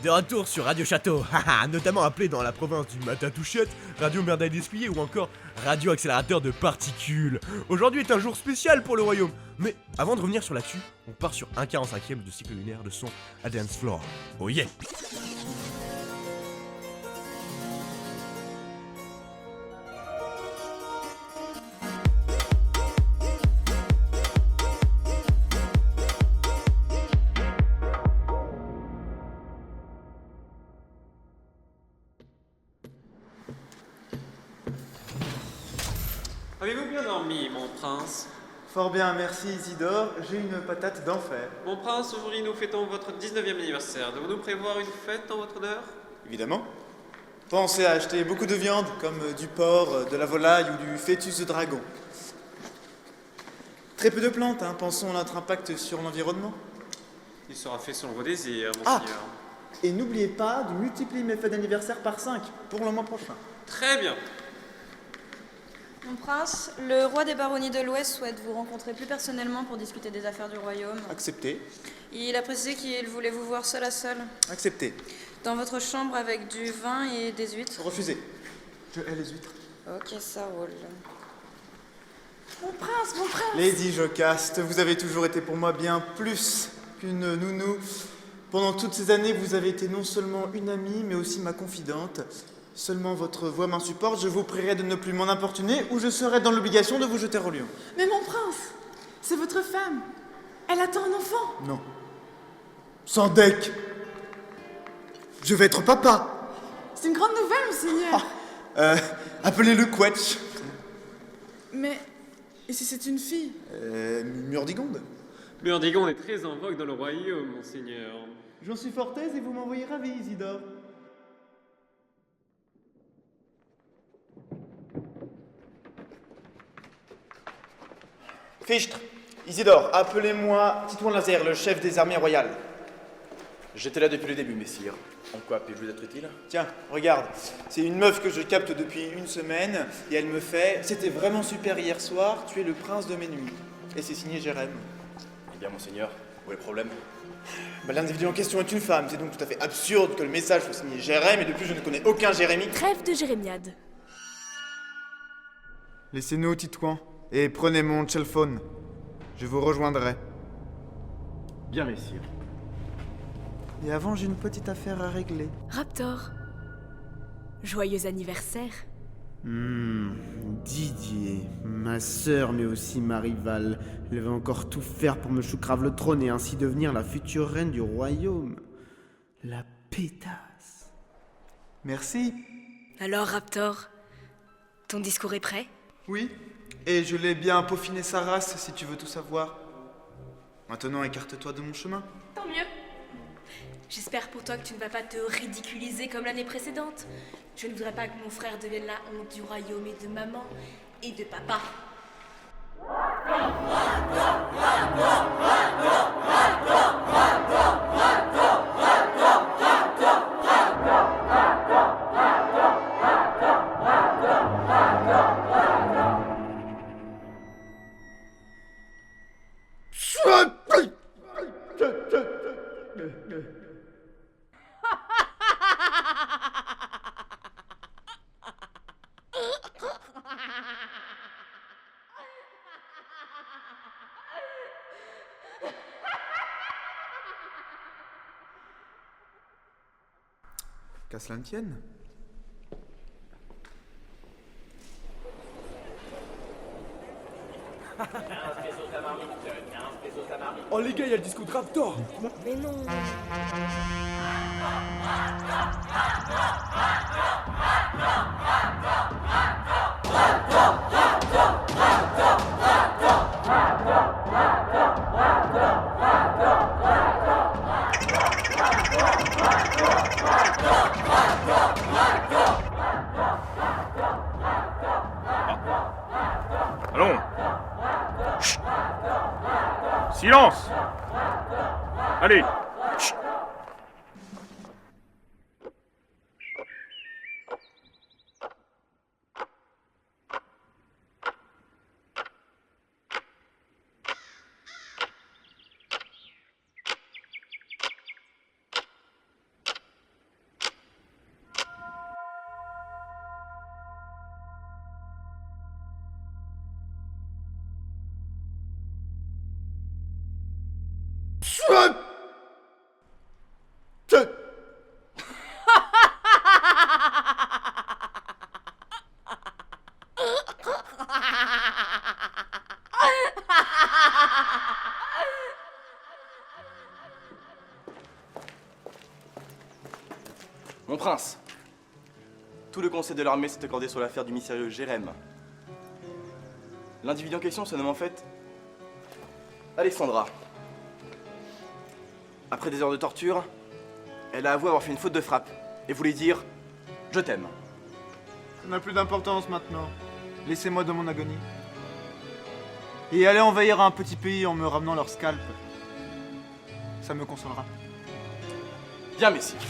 De retour sur Radio Château, notamment appelé dans la province du Matatouchette, Radio Merdaille d'Escuyer ou encore Radio Accélérateur de Particules. Aujourd'hui est un jour spécial pour le royaume. Mais avant de revenir sur l'actu, on part sur 1/45 de cycle lunaire de son à Dance Floor. Oh yeah! Avez-vous bien dormi, mon prince? Fort bien, merci Isidore, j'ai une patate d'enfer. Mon prince, aujourd'hui nous fêtons votre 19e anniversaire. Devons-nous prévoir une fête en votre honneur? Évidemment. Pensez à acheter beaucoup de viande, comme du porc, de la volaille ou du fœtus de dragon. Très peu de plantes, pensons à notre impact sur l'environnement. Il sera fait selon vos désirs, Ah! monseigneur. Et n'oubliez pas de multiplier mes fêtes d'anniversaire par 5 pour le mois prochain. Très bien. Mon prince, le roi des baronnies de l'Ouest souhaite vous rencontrer plus personnellement pour discuter des affaires du royaume. Accepté. Il a précisé qu'il voulait vous voir seul à seul. Accepté. Dans votre chambre avec du vin et des huîtres. Refusé. Je hais les huîtres. Ok, ça roule. Mon prince, mon prince! Lady Jocaste, vous avez toujours été pour moi bien plus qu'une nounou. Pendant toutes ces années, vous avez été non seulement une amie, mais aussi ma confidente. Seulement votre voix m'insupporte, je vous prierai de ne plus m'en importuner ou je serai dans l'obligation de vous jeter au lion. Mais mon prince, c'est votre femme. Elle attend un enfant. Non. Sans deck. Je vais être papa. C'est une grande nouvelle, monseigneur. Appelez-le Quetch. Mais, et si c'est une fille? Murdigonde. Murdigon est très en vogue dans le royaume, monseigneur. J'en suis fort aise et vous m'envoyez ravi, Isidore. Fichtre, Isidore, appelez-moi Titouan Laser, le chef des armées royales. J'étais là depuis le début, messire. En quoi puis-je vous être utile? Tiens, regarde, c'est une meuf que je capte depuis une semaine et elle me fait « C'était vraiment super hier soir, tu es le prince de mes nuits. » Et c'est signé Jérém. Eh bien, monseigneur, où est le problème? L'individu en question est une femme, c'est donc tout à fait absurde que le message soit signé Jérém et de plus je ne connais aucun Jérémie. Trêve de jérémiade. Laissez-nous, Titouan, et prenez mon cellphone. Je vous rejoindrai. Bien, messire. Et avant, j'ai une petite affaire à régler. Raptor. Joyeux anniversaire. Didier, ma sœur mais aussi ma rivale, elle va encore tout faire pour me choucrave le trône et ainsi devenir la future reine du royaume. La pétasse. Merci. Alors, Raptor, ton discours est prêt? Oui, et je l'ai bien peaufiné sa race, si tu veux tout savoir. Maintenant, écarte-toi de mon chemin. Tant mieux. J'espère pour toi que tu ne vas pas te ridiculiser comme l'année précédente. Je ne voudrais pas que mon frère devienne la honte du royaume et de maman et de papa. Qu'à cela ne tienne. Oh les gars, il y a le disco de Raptor! Mais non. Allons. Chut. Silence. Allez. Chut. Mon prince, tout le conseil de l'armée s'est accordé sur l'affaire du mystérieux Jérém. L'individu en question se nomme en fait Alexandra. Après des heures de torture, elle a avoué avoir fait une faute de frappe et voulait dire « Je t'aime ». Ça n'a plus d'importance maintenant. Laissez-moi dans mon agonie. Et allez envahir un petit pays en me ramenant leur scalp. Ça me consolera. Bien, messire.